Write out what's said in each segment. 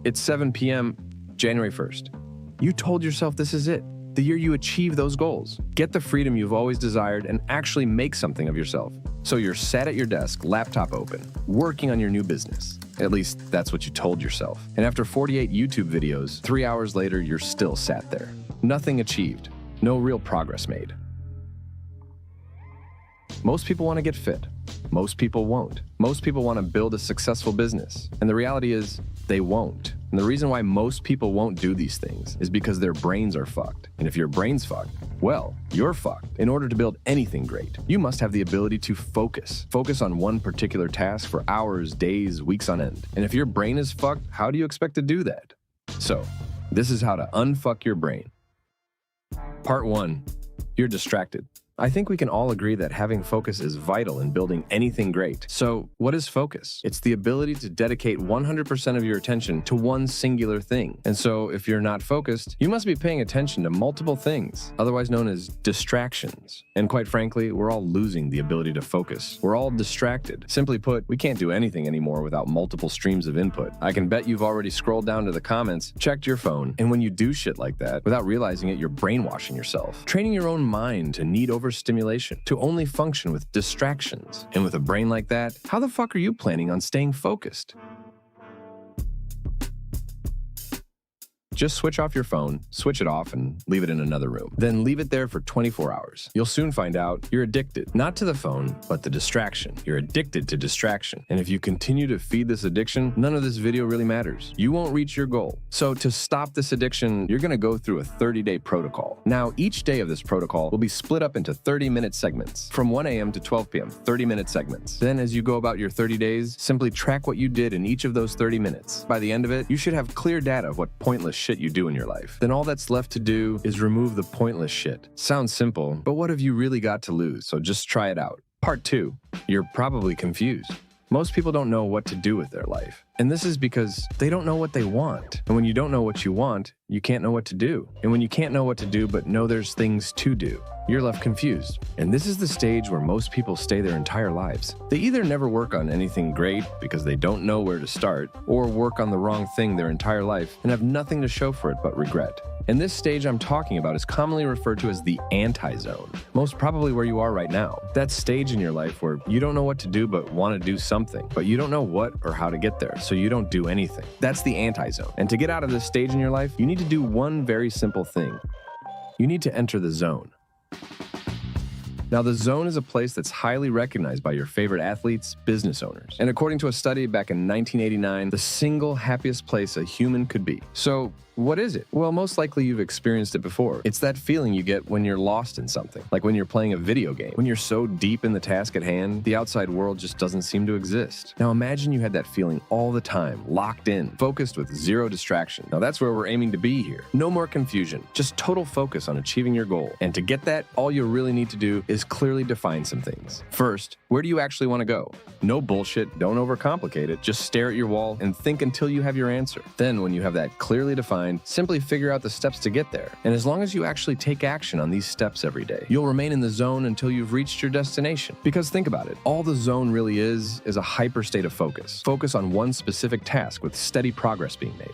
It's 7 p.m., January 1st. You told yourself this is it, the year you achieve those goals. Get the freedom you've always desired and actually make something of yourself. So you're sat at your desk, laptop open, working on your new business. At least that's what you told yourself. And after 48 YouTube videos, 3 hours later, you're still sat there. Nothing achieved. No real progress made. Most people want to get fit. Most people won't. Most people want to build a successful business. And the reality is, they won't. And the reason why most people won't do these things is because their brains are fucked. And if your brain's fucked, well, you're fucked. In order to build anything great, you must have the ability to focus. Focus on one particular task for hours, days, weeks on end. And if your brain is fucked, how do you expect to do that? So, this is how to unfuck your brain. Part 1. You're distracted. I think we can all agree that having focus is vital in building anything great. So, what is focus? It's the ability to dedicate 100% of your attention to one singular thing. And so, if you're not focused, you must be paying attention to multiple things, otherwise known as distractions. And quite frankly, we're all losing the ability to focus. We're all distracted. Simply put, we can't do anything anymore without multiple streams of input. I can bet you've already scrolled down to the comments, checked your phone, and when you do shit like that, without realizing it, you're brainwashing yourself. Training your own mind to need overstimulation, to only function with distractions. And with a brain like that, how the fuck are you planning on staying focused? Just switch off your phone, switch it off, and leave it in another room. Then leave it there for 24 hours. You'll soon find out you're addicted, not to the phone, but the distraction. You're addicted to distraction. And if you continue to feed this addiction, none of this video really matters. You won't reach your goal. So to stop this addiction, you're gonna go through a 30-day protocol. Now, each day of this protocol will be split up into 30-minute segments. From 1 a.m. to 12 p.m., 30-minute segments. Then as you go about your 30 days, simply track what you did in each of those 30 minutes. By the end of it, you should have clear data of what pointless shit you do in your life. Then all that's left to do is remove the pointless shit. Sounds simple, but what have you really got to lose? So just try it out. Part 2. You're probably confused. Most people don't know what to do with their life. And this is because they don't know what they want. And when you don't know what you want, you can't know what to do. And when you can't know what to do but know there's things to do, you're left confused. And this is the stage where most people stay their entire lives. They either never work on anything great because they don't know where to start, or work on the wrong thing their entire life and have nothing to show for it but regret. And this stage I'm talking about is commonly referred to as the anti-zone, most probably where you are right now. That stage in your life where you don't know what to do but want to do something, but you don't know what or how to get there, so you don't do anything. That's the anti-zone. And to get out of this stage in your life, you need to do one very simple thing. You need to enter the zone. Now, the zone is a place that's highly recognized by your favorite athletes, business owners. And according to a study back in 1989, the single happiest place a human could be. So, what is it? Well, most likely you've experienced it before. It's that feeling you get when you're lost in something, like when you're playing a video game. When you're so deep in the task at hand, the outside world just doesn't seem to exist. Now imagine you had that feeling all the time, locked in, focused with zero distraction. Now that's where we're aiming to be here. No more confusion, just total focus on achieving your goal. And to get that, all you really need to do is clearly define some things. First, where do you actually want to go? No bullshit, don't overcomplicate it, just stare at your wall and think until you have your answer. Then when you have that clearly defined, simply figure out the steps to get there. And as long as you actually take action on these steps every day, you'll remain in the zone until you've reached your destination. Because think about it, all the zone really is a hyper state of focus. Focus on one specific task with steady progress being made.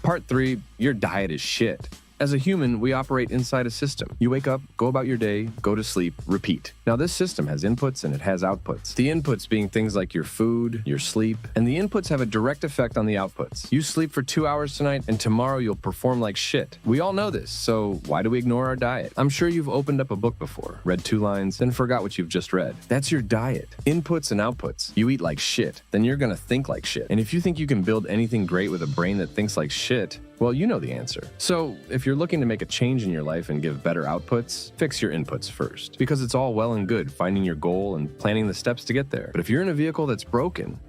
Part 3, your diet is shit. As a human, we operate inside a system. You wake up, go about your day, go to sleep, repeat. Now this system has inputs and it has outputs. The inputs being things like your food, your sleep, and the inputs have a direct effect on the outputs. You sleep for 2 hours tonight and tomorrow you'll perform like shit. We all know this, so why do we ignore our diet? I'm sure you've opened up a book before, read 2 lines, then forgot what you've just read. That's your diet. Inputs and outputs. You eat like shit, then you're gonna think like shit. And if you think you can build anything great with a brain that thinks like shit, well, you know the answer. So, if you're looking to make a change in your life and give better outputs, fix your inputs first. Because it's all well and good finding your goal and planning the steps to get there. But if you're in a vehicle that's broken,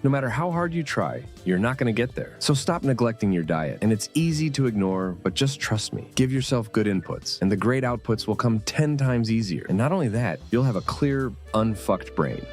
no matter how hard you try, you're not going to get there. So stop neglecting your diet. And it's easy to ignore, but just trust me. Give yourself good inputs, and the great outputs will come 10 times easier. And not only that, you'll have a clear, unfucked brain.